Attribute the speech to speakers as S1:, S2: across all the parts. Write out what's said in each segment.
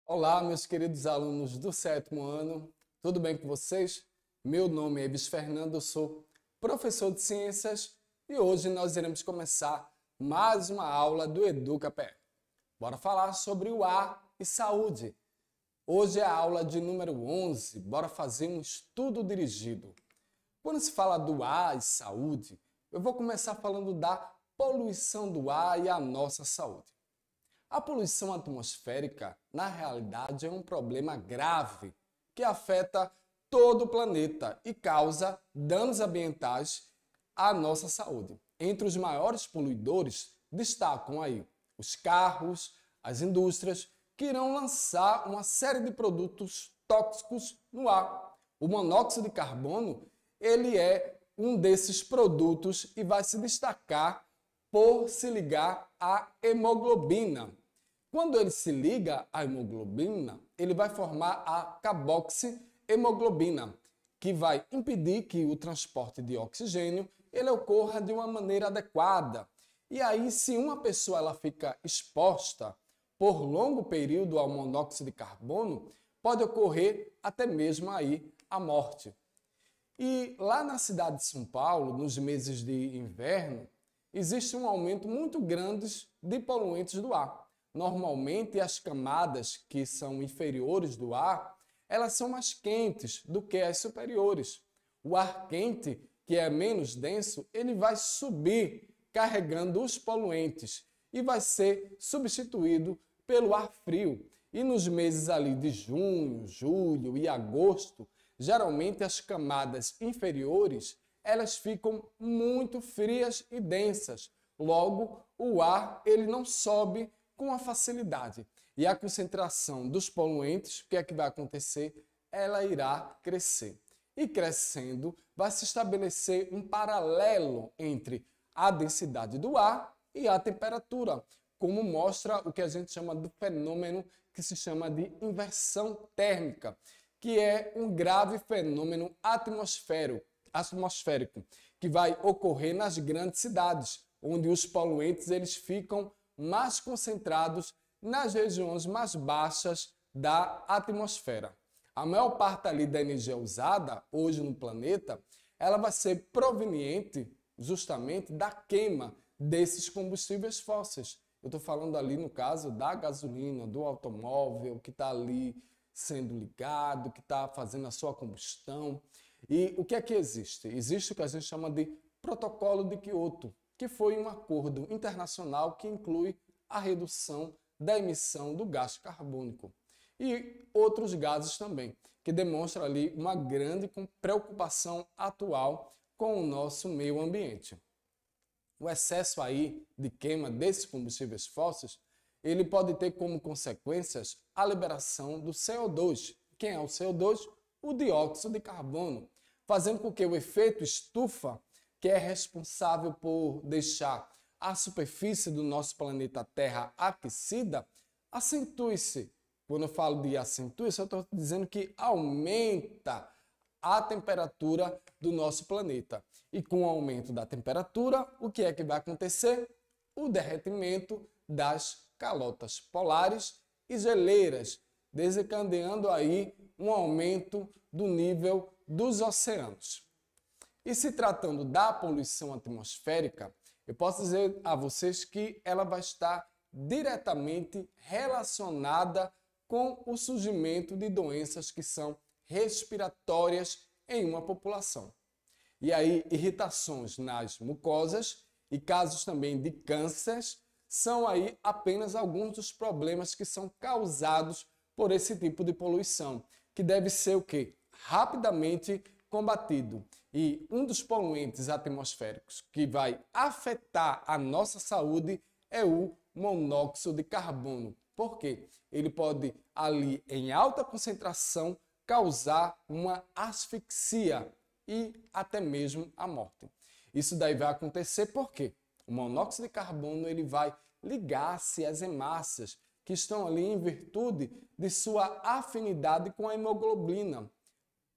S1: Olá, meus queridos alunos do sétimo ano, tudo bem com vocês? Meu nome é Eves Fernando, eu sou professor de ciências e hoje nós iremos começar mais uma aula do EducaPE. Bora falar sobre o ar e saúde. Hoje é a aula de número 11, bora fazer um estudo dirigido. Quando se fala do ar e saúde, eu vou começar falando da poluição do ar e a nossa saúde. A poluição atmosférica, na realidade, é um problema grave que afeta todo o planeta e causa danos ambientais à nossa saúde. Entre os maiores poluidores destacam aí os carros, as indústrias, que irão lançar uma série de produtos tóxicos no ar. O monóxido de carbono, ele é um desses produtos e vai se destacar por se ligar à hemoglobina. Quando ele se liga à hemoglobina, ele vai formar a carboxihemoglobina, que vai impedir que o transporte de oxigênio ele ocorra de uma maneira adequada. E aí, se uma pessoa ela fica exposta por longo período ao monóxido de carbono, pode ocorrer até mesmo aí a morte. E lá na cidade de São Paulo, nos meses de inverno, existe um aumento muito grande de poluentes do ar. Normalmente, as camadas que são inferiores do ar, elas são mais quentes do que as superiores. O ar quente, que é menos denso, ele vai subir carregando os poluentes e vai ser substituído pelo ar frio. E nos meses ali de junho, julho e agosto, geralmente as camadas inferiores, elas ficam muito frias e densas. Logo, o ar ele não sobe com a facilidade. E a concentração dos poluentes, o que é que vai acontecer? Ela irá crescer. E crescendo, vai se estabelecer um paralelo entre a densidade do ar e a temperatura, como mostra o que a gente chama do fenômeno que se chama de inversão térmica, que é um grave fenômeno atmosférico, que vai ocorrer nas grandes cidades, onde os poluentes eles ficam mais concentrados nas regiões mais baixas da atmosfera. A maior parte ali da energia usada hoje no planeta, ela vai ser proveniente justamente da queima desses combustíveis fósseis. Eu estou falando ali no caso da gasolina, do automóvel que está ali sendo ligado, que está fazendo a sua combustão. E o que é que existe? Existe o que a gente chama de Protocolo de Kyoto, que foi um acordo internacional que inclui a redução da emissão do gás carbônico e outros gases também, que demonstra ali uma grande preocupação atual com o nosso meio ambiente. O excesso aí de queima desses combustíveis fósseis, ele pode ter como consequências a liberação do CO2. Quem é o CO2? O dióxido de carbono, fazendo com que o efeito estufa, que é responsável por deixar a superfície do nosso planeta Terra aquecida, acentue-se. Quando eu falo de acentue-se, eu estou dizendo que aumenta a temperatura do nosso planeta. E com o aumento da temperatura, o que é que vai acontecer? O derretimento das calotas polares e geleiras, desencadeando aí um aumento do nível dos oceanos. E se tratando da poluição atmosférica, eu posso dizer a vocês que ela vai estar diretamente relacionada com o surgimento de doenças que são respiratórias em uma população. E aí, irritações nas mucosas e casos também de cânceres são aí apenas alguns dos problemas que são causados por esse tipo de poluição, que deve ser o quê? Rapidamente combatido. E um dos poluentes atmosféricos que vai afetar a nossa saúde é o monóxido de carbono. Por quê? Ele pode, ali em alta concentração, causar uma asfixia e até mesmo a morte. Isso daí vai acontecer porque o monóxido de carbono ele vai ligar-se às hemácias que estão ali em virtude de sua afinidade com a hemoglobina.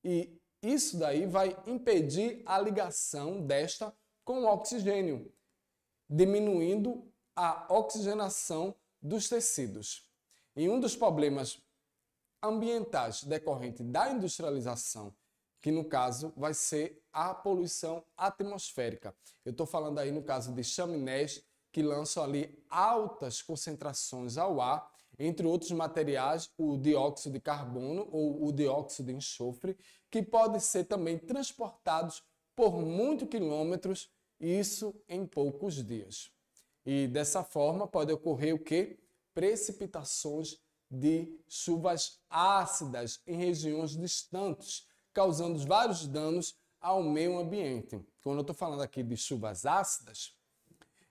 S1: E isso daí vai impedir a ligação desta com o oxigênio, diminuindo a oxigenação dos tecidos. E um dos problemas ambientais decorrentes da industrialização, que no caso vai ser a poluição atmosférica. Eu estou falando aí no caso de chaminés que lançam ali altas concentrações ao ar, entre outros materiais, o dióxido de carbono ou o dióxido de enxofre, que podem ser também transportados por muitos quilômetros, isso em poucos dias. E dessa forma pode ocorrer o quê? Precipitações de chuvas ácidas em regiões distantes, causando vários danos ao meio ambiente. Quando eu estou falando aqui de chuvas ácidas,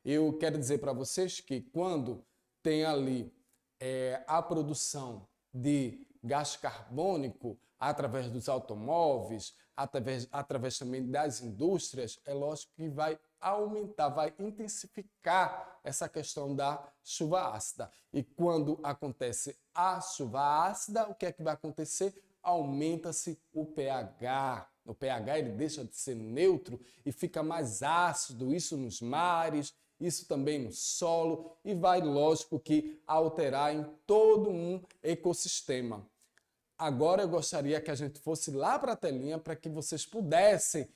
S1: eu quero dizer para vocês que quando tem ali a produção de gás carbônico através dos automóveis, através também das indústrias, é lógico que vai aumentar, vai intensificar essa questão da chuva ácida. E quando acontece a chuva ácida, o que é que vai acontecer? Aumenta-se o pH. O pH ele deixa de ser neutro e fica mais ácido, isso nos mares, isso também no solo, e vai, lógico, que alterar em todo um ecossistema. Agora eu gostaria que a gente fosse lá para a telinha para que vocês pudessem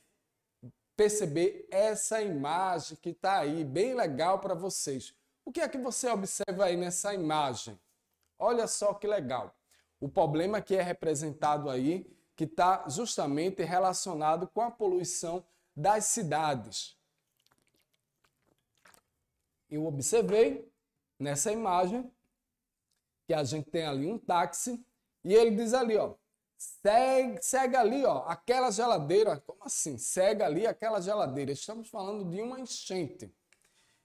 S1: perceber essa imagem que está aí, bem legal para vocês. O que é que você observa aí nessa imagem? Olha só que legal. O problema que é representado aí, que está justamente relacionado com a poluição das cidades. Eu observei nessa imagem que a gente tem ali um táxi e ele diz ali, ó, segue ali, ó, aquela geladeira. Como assim? Segue ali aquela geladeira. Estamos falando de uma enchente.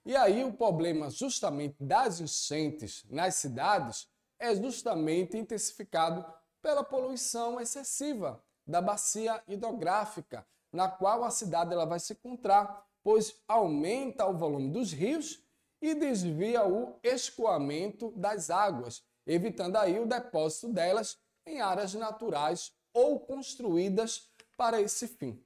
S1: E aí o problema justamente das enchentes nas cidades é justamente intensificado pela poluição excessiva da bacia hidrográfica, na qual a cidade ela vai se encontrar, pois aumenta o volume dos rios e desvia o escoamento das águas, evitando aí o depósito delas em áreas naturais ou construídas para esse fim.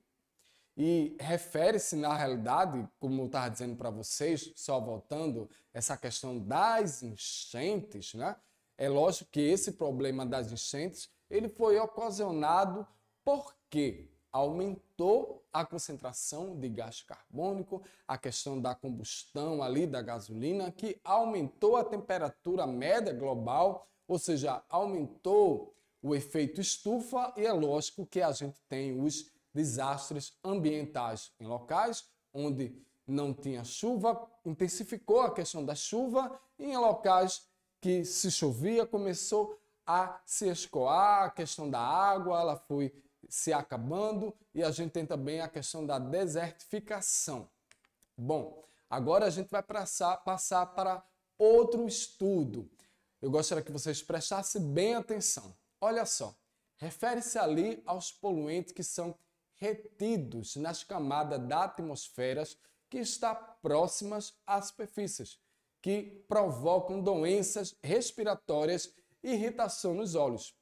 S1: E refere-se, na realidade, como eu estava dizendo para vocês, só voltando, essa questão das enchentes, né? É lógico que esse problema das enchentes ele foi ocasionado porque aumentou a concentração de gás carbônico, a questão da combustão ali da gasolina, que aumentou a temperatura média global, ou seja, aumentou o efeito estufa, e é lógico que a gente tem os desastres ambientais em locais onde não tinha chuva, intensificou a questão da chuva, e em locais que se chovia começou a se escoar, a questão da água ela foi se acabando, e a gente tem também a questão da desertificação. Bom, agora a gente vai passar para outro estudo. Eu gostaria que vocês prestassem bem atenção. Olha só, refere-se ali aos poluentes que são retidos nas camadas da atmosfera que estão próximas às superfícies, que provocam doenças respiratórias e irritação nos olhos.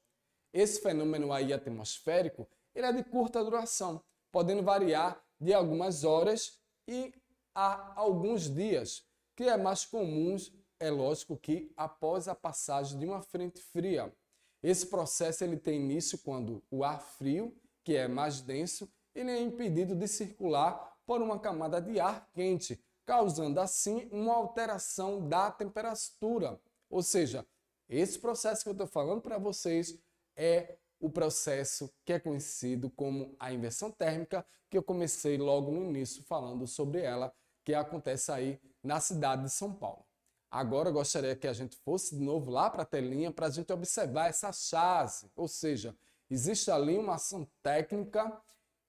S1: Esse fenômeno aí atmosférico ele é de curta duração, podendo variar de algumas horas e a alguns dias, que é mais comum, é lógico, que após a passagem de uma frente fria. Esse processo ele tem início quando o ar frio, que é mais denso, ele é impedido de circular por uma camada de ar quente, causando assim uma alteração da temperatura. Ou seja, esse processo que eu estou falando para vocês é o processo que é conhecido como a inversão térmica, que eu comecei logo no início falando sobre ela, que acontece aí na cidade de São Paulo. Agora eu gostaria que a gente fosse de novo lá para a telinha para a gente observar essa chave, ou seja, existe ali uma ação técnica,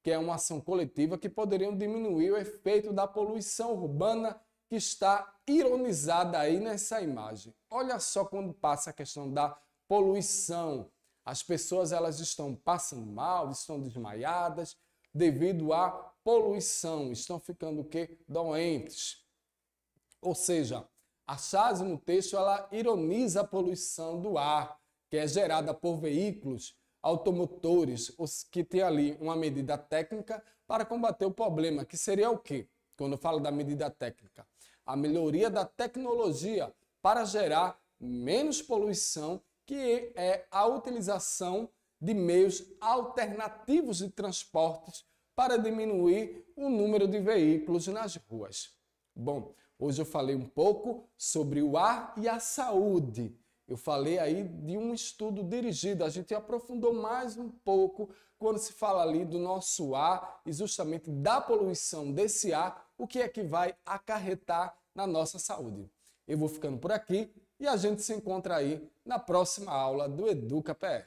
S1: que é uma ação coletiva, que poderiam diminuir o efeito da poluição urbana que está ironizada aí nessa imagem. Olha só quando passa a questão da poluição. As pessoas elas estão passando mal, estão desmaiadas devido à poluição, estão ficando o quê? Doentes. Ou seja, a chave no texto ela ironiza a poluição do ar, que é gerada por veículos automotores, que tem ali uma medida técnica para combater o problema, que seria o quê? Quando eu falo da medida técnica, a melhoria da tecnologia para gerar menos poluição que é a utilização de meios alternativos de transportes para diminuir o número de veículos nas ruas. Bom, hoje eu falei um pouco sobre o ar e a saúde. Eu falei aí de um estudo dirigido, a gente aprofundou mais um pouco quando se fala ali do nosso ar e justamente da poluição desse ar, o que é que vai acarretar na nossa saúde. Eu vou ficando por aqui e a gente se encontra aí na próxima aula do EducaPE.